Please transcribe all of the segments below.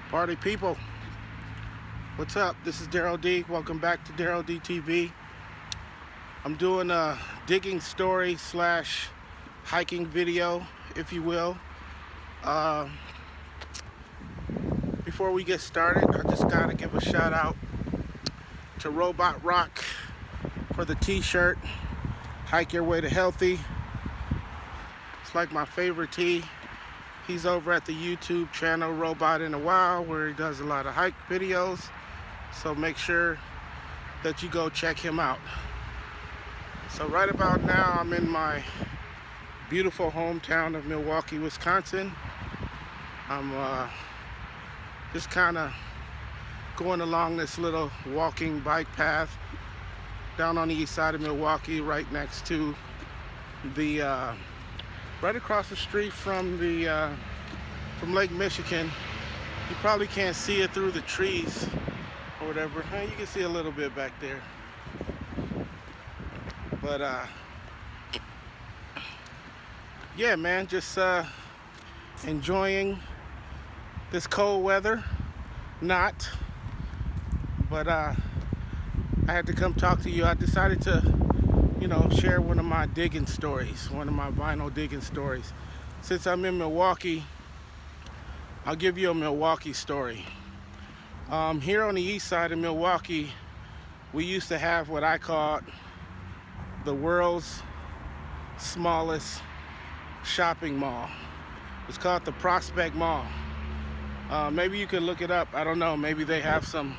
Party people, what's up? This is Daryl D. Welcome back to Daryl D TV. I'm doing a digging story slash hiking video, if you will. Before we get started, I just gotta give a shout out to Robot Rock for the t-shirt. Hike your way to healthy. It's like my favorite tee. He's over at the YouTube channel Robot in a While, where he does a lot of hike videos. So make sure that you go check him out. So right about now, I'm in my beautiful hometown of Milwaukee, Wisconsin. I'm just kind of going along this little walking bike path down on the east side of Milwaukee, right next to the right across the street from Lake Michigan. You probably can't see it through the trees or whatever. You can see a little bit back there, but yeah, man, just enjoying this cold weather. Not, but I had to come talk to you. I decided to, share one of my digging stories, one of my vinyl digging stories. Since I'm in Milwaukee, I'll give you a Milwaukee story. Here on the east side of Milwaukee, we used to have what I called the world's smallest shopping mall. It's called the Prospect Mall. Maybe you could look it up. I don't know. Maybe they have some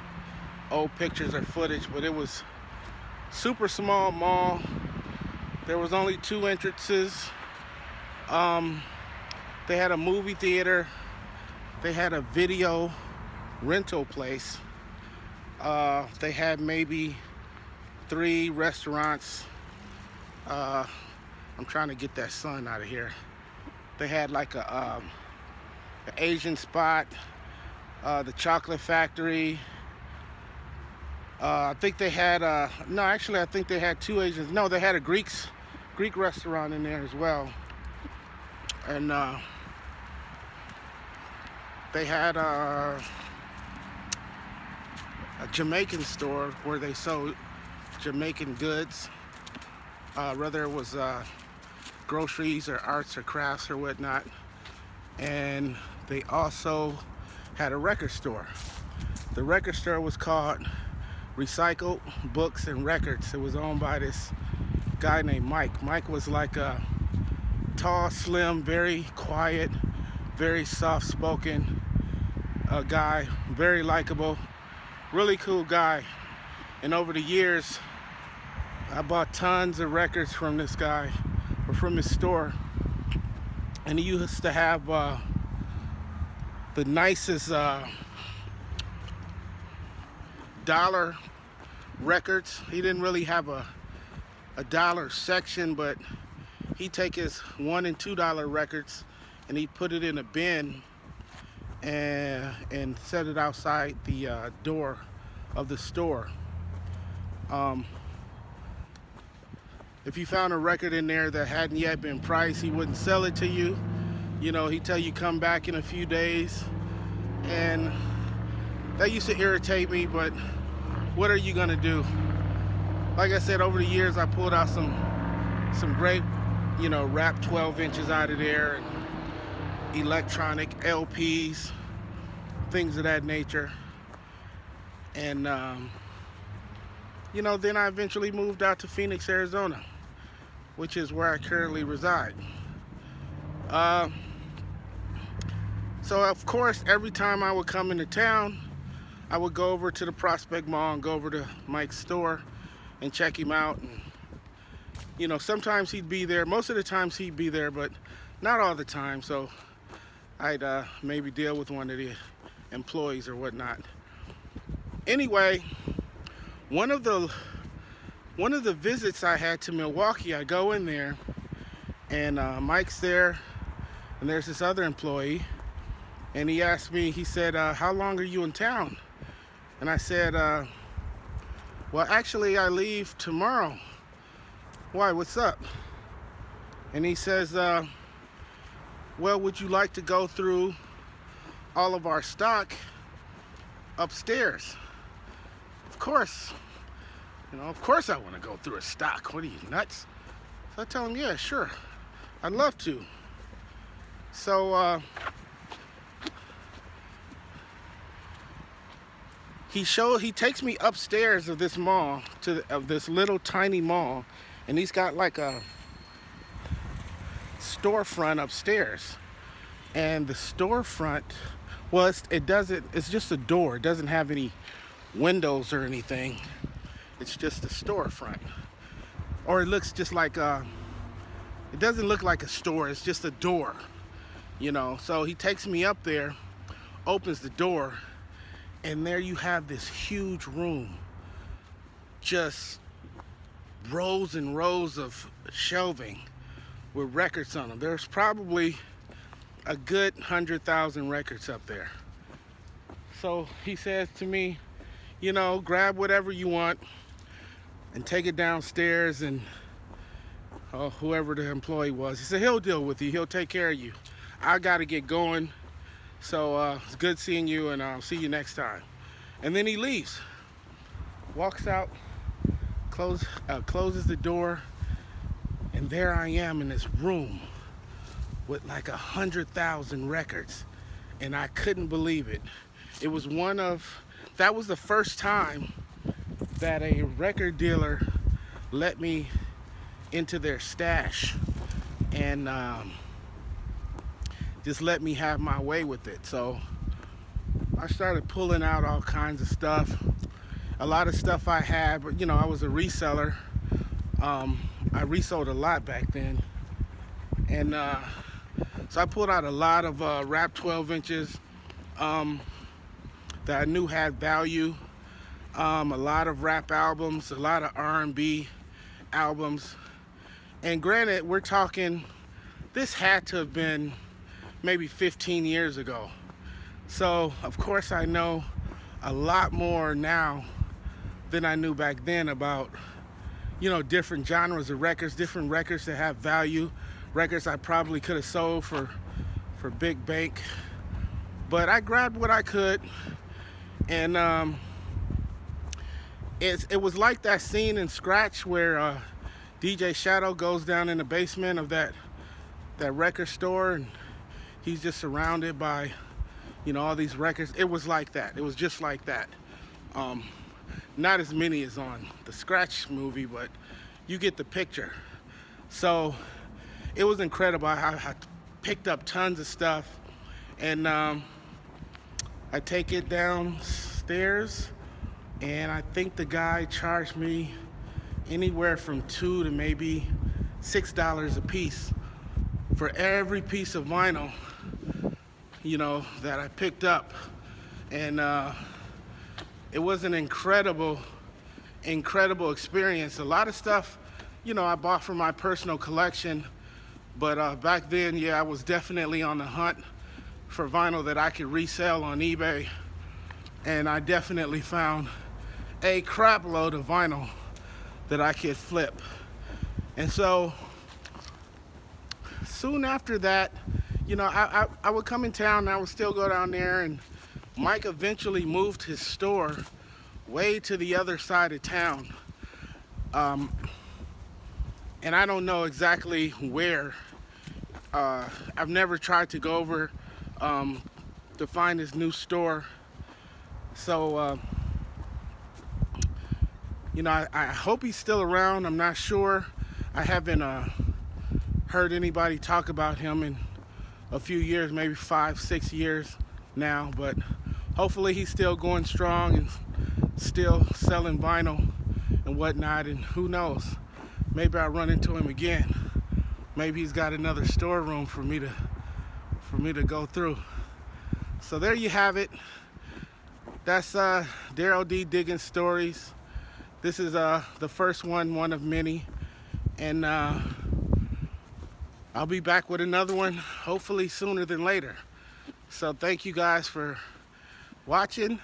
old pictures or footage, but it was super small mall. There was only 2 entrances. They had a movie theater. They had a video rental place. They had maybe 3 restaurants. I'm trying to get that sun out of here. They had like an Asian spot, the chocolate factory. I think they had no, actually I think they had 2 Asians. No, they had a Greek restaurant in there as well. And they had a Jamaican store where they sold Jamaican goods, whether it was groceries or arts or crafts or whatnot. And they also had a record store. The record store was called Recycled Books and Records. It was owned by this guy named Mike. Mike was like a tall, slim, very quiet, very soft-spoken guy, very likable, really cool guy. And over the years, I bought tons of records from this guy, or from his store. And he used to have the nicest dollar records. He didn't really have a dollar section, but he'd take his $1 and $2 records and he'd put it in a bin and set it outside the door of the store. If you found a record in there that hadn't yet been priced, he wouldn't sell it to you. He'd tell you come back in a few days. And that used to irritate me, but what are you gonna do? Like I said, over the years, I pulled out some great, rap 12 inches out of there, and electronic LPs, things of that nature. And, then I eventually moved out to Phoenix, Arizona, which is where I currently reside. So of course, every time I would come into town, I would go over to the Prospect Mall and go over to Mike's store and check him out. And, sometimes he'd be there. Most of the times he'd be there, but not all the time. So I'd maybe deal with one of the employees or whatnot. Anyway, one of the visits I had to Milwaukee, I go in there, and Mike's there, and there's this other employee, and he asked me, he said, how long are you in town? And I said, well, actually, I leave tomorrow. Why, what's up? And he says, well, would you like to go through all of our stock upstairs. Of course, of course I want to go through a stock. What are you, nuts? So I tell him, yeah, sure, I'd love to. So he takes me upstairs of this mall, of this little tiny mall, and he's got like a storefront upstairs. And the storefront, well, it's just a door. It doesn't have any windows or anything. It's just a storefront. Or it looks just like it doesn't look like a store. It's just a door, So he takes me up there, opens the door, and there you have this huge room, just rows and rows of shelving with records on them. There's probably a good 100,000 records up there. So he says to me, grab whatever you want and take it downstairs, and whoever the employee was, he said he'll deal with you, he'll take care of you. I gotta get going, so it's good seeing you, and I'll see you next time. And then he leaves, walks out, closes the door, and there I am in this room with like 100,000 records, and I couldn't believe it. It was that was the first time that a record dealer let me into their stash and just let me have my way with it. So I started pulling out all kinds of stuff, a lot of stuff I had, but I was a reseller. I resold a lot back then, and so I pulled out a lot of rap 12 inches that I knew had value, a lot of rap albums, a lot of R&B albums. And granted, we're talking, this had to have been maybe 15 years ago. So of course I know a lot more now than I knew back then about different genres of records, different records that have value, records I probably could have sold for big bank. But I grabbed what I could, and it was like that scene in Scratch where DJ Shadow goes down in the basement of that record store, and he's just surrounded by all these records. It was like that. It was just like that. Not as many as on the Scratch movie, but you get the picture. So it was incredible. I picked up tons of stuff, and I take it downstairs, and I think the guy charged me anywhere from $2 to maybe $6 a piece for every piece of vinyl that I picked up. And it was an incredible experience. A lot of stuff I bought from my personal collection, but back then, yeah, I was definitely on the hunt for vinyl that I could resell on eBay, and I definitely found a crap load of vinyl that I could flip. And so soon after that, I would come in town, and I would still go down there, and Mike eventually moved his store way to the other side of town. And I don't know exactly where. I've never tried to go over to find his new store. So, I hope he's still around. I'm not sure. I haven't heard anybody talk about him in a few years, maybe 5-6 years now, but hopefully he's still going strong and still selling vinyl and whatnot. And who knows, maybe I'll run into him again. Maybe he's got another storeroom for me to go through. So there you have it. That's Daryl D. Diggin Stories. This is the first one of many, and I'll be back with another one, hopefully sooner than later. So thank you guys for watching.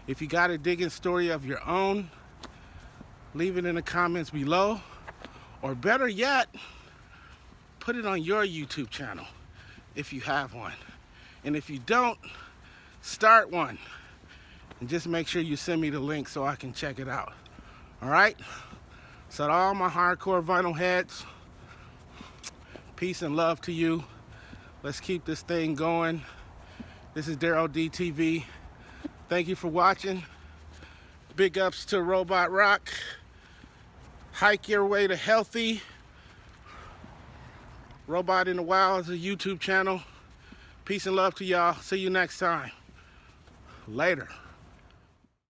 If you got a digging story of your own, leave it in the comments below, or better yet, put it on your YouTube channel if you have one. And if you don't, start one. And just make sure you send me the link so I can check it out. All right? So to all my hardcore vinyl heads, peace and love to you. Let's keep this thing going. This is Daryl DTV. Thank you for watching. Big ups to Robot Rock. Hike your way to healthy. Robot in the Wild is a YouTube channel. Peace and love to y'all. See you next time. Later.